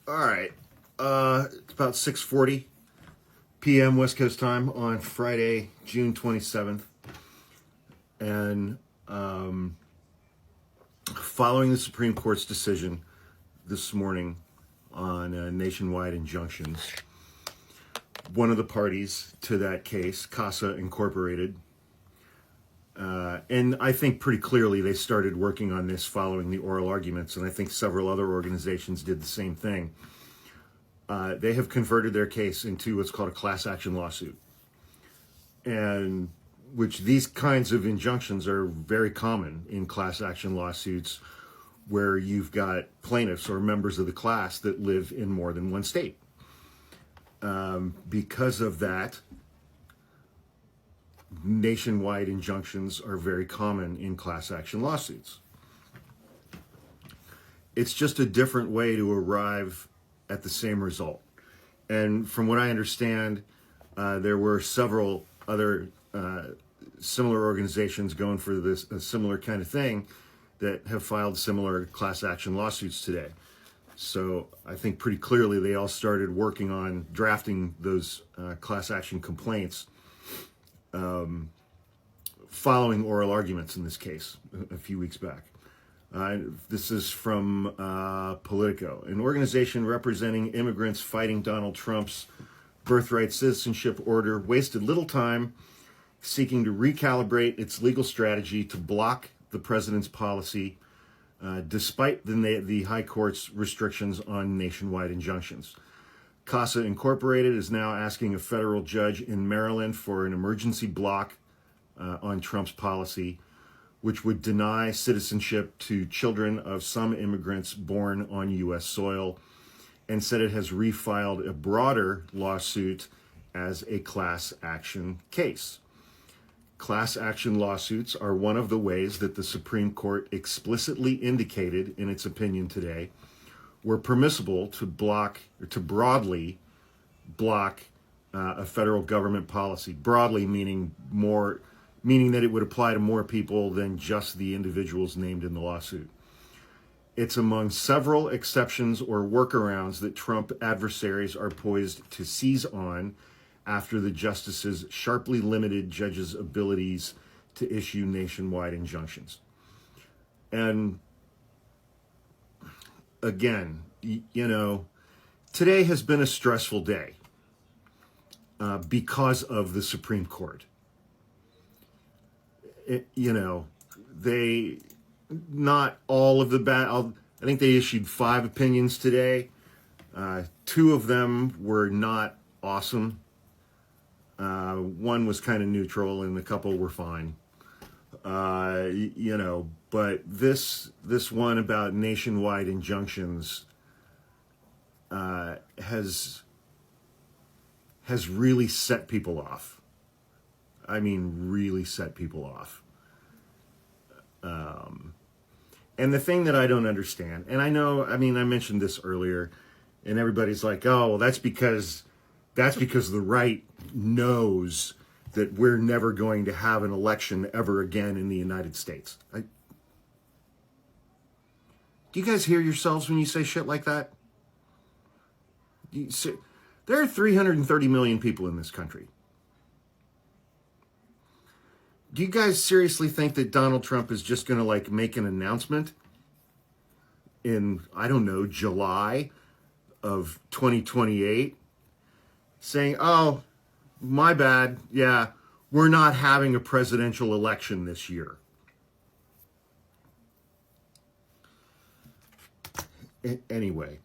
All right. It's about 6:40 p.m. West Coast time on Friday, June 27th. And following the Supreme Court's decision this morning on nationwide injunctions, one of the parties to that case, CASA Incorporated, and I think pretty clearly they started working on this following the oral arguments, and I think several other organizations did the same thing. They have converted their case into what's called a class action lawsuit, and which these kinds of injunctions are very common in class action lawsuits where you've got plaintiffs or members of the class that live in more than one state. Because of that, nationwide injunctions are very common in class action lawsuits. It's just a different way to arrive at the same result. And from what I understand, there were several other similar organizations going for this a similar kind of thing that have filed similar class action lawsuits today. So I think pretty clearly they all started working on drafting those class action complaints following oral arguments in this case a few weeks back. This is from Politico, an organization representing immigrants fighting Donald Trump's Birthright citizenship order wasted little time seeking to recalibrate its legal strategy to block the president's policy despite the High Court's restrictions on nationwide injunctions. CASA Incorporated is now asking a federal judge in Maryland for an emergency block on Trump's policy, which would deny citizenship to children of some immigrants born on U.S. soil, and said it has refiled a broader lawsuit as a class action case. Class action lawsuits are one of the ways that the Supreme Court explicitly indicated in its opinion today were permissible to block or to broadly block a federal government policy. Broadly meaning that it would apply to more people than just the individuals named in the lawsuit. It's among several exceptions or workarounds that Trump adversaries are poised to seize on after the justices sharply limited judges' abilities to issue nationwide injunctions. And again, today has been a stressful day because of the Supreme Court. Not all of the I think they issued 5 opinions today. 2 of them were not awesome. One was kind of neutral and a couple were fine. But this one about nationwide injunctions has really set people off. I mean, really set people off. And the thing that I don't understand, and I mentioned this earlier, and everybody's like, oh, well, that's because the right knows that we're never going to have an election ever again in the United States. Do you guys hear yourselves when you say shit like that? There are 330 million people in this country. Do you guys seriously think that Donald Trump is just going to make an announcement in, I don't know, July of 2028 saying, oh, my bad, yeah, we're not having a presidential election this year? Anyway,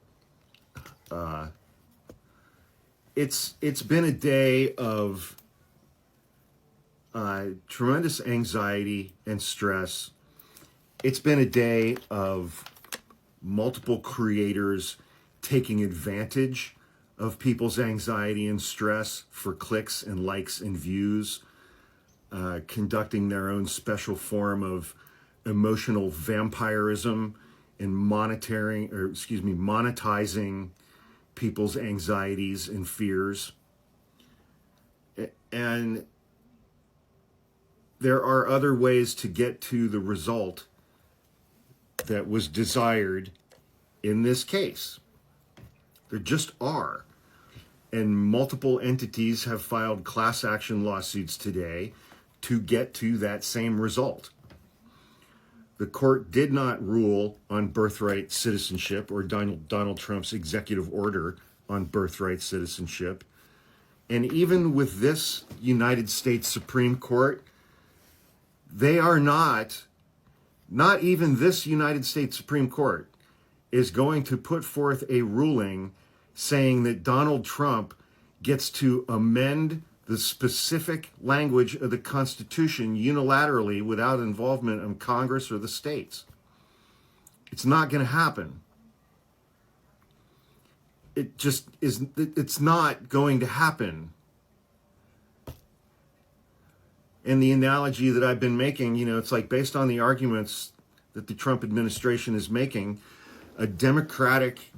it's been a day of tremendous anxiety and stress. It's been a day of multiple creators taking advantage of people's anxiety and stress for clicks and likes and views, conducting their own special form of emotional vampirism and monetizing people's anxieties and fears. And there are other ways to get to the result that was desired in this case. There just are. And multiple entities have filed class action lawsuits today to get to that same result. The court did not rule on birthright citizenship or Donald Trump's executive order on birthright citizenship. And even with this United States Supreme Court, they are not even this United States Supreme Court is going to put forth a ruling saying that Donald Trump gets to amend the specific language of the Constitution unilaterally without involvement of Congress or the states. It's not going to happen. It just is. It's not going to happen. And the analogy that I've been making, it's like based on the arguments that the Trump administration is making, a Democratic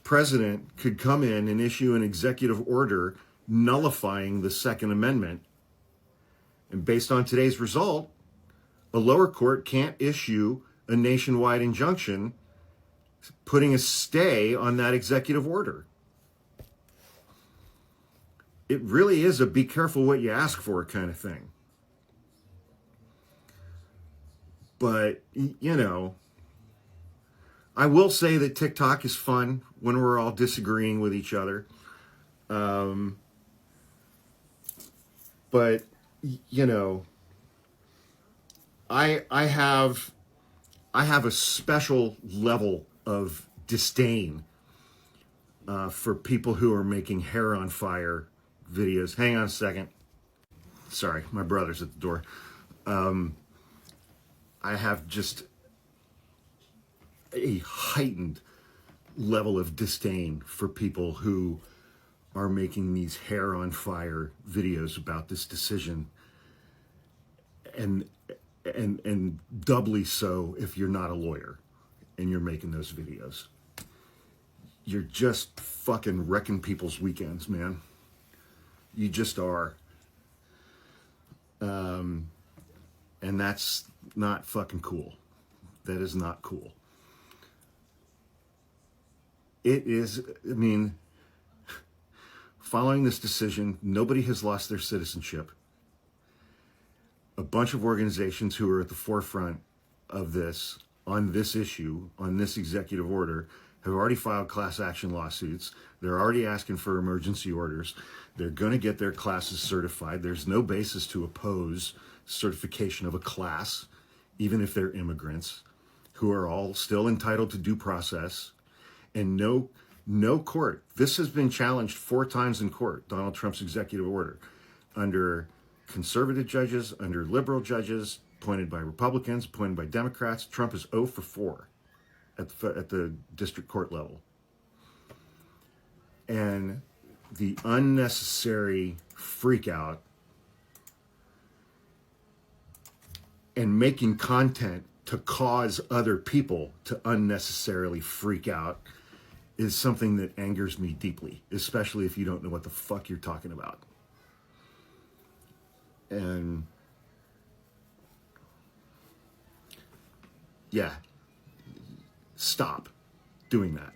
president could come in and issue an executive order nullifying the Second Amendment. And based on today's result, a lower court can't issue a nationwide injunction putting a stay on that executive order. It really is a be careful what you ask for kind of thing. But, I will say that TikTok is fun when we're all disagreeing with each other. But, I have a special level of disdain for people who are making hair on fire videos. Hang on a second. Sorry, my brother's at the door. I have just a heightened level of disdain for people who are making these hair on fire videos about this decision, and doubly so if you're not a lawyer and you're making those videos. You're just fucking wrecking people's weekends, man. You just are. And that's not fucking cool. That is not cool. It is, following this decision, nobody has lost their citizenship. A bunch of organizations who are at the forefront of this, on this issue, on this executive order, have already filed class action lawsuits. They're already asking for emergency orders. They're going to get their classes certified. There's no basis to oppose certification of a class, even if they're immigrants, who are all still entitled to due process. And no court, this has been challenged 4 times in court, Donald Trump's executive order, under conservative judges, under liberal judges, appointed by Republicans, appointed by Democrats. Trump is 0 for 4 at the district court level. And the unnecessary freak out and making content to cause other people to unnecessarily freak out is something that angers me deeply, especially if you don't know what the fuck you're talking about. And yeah, stop doing that.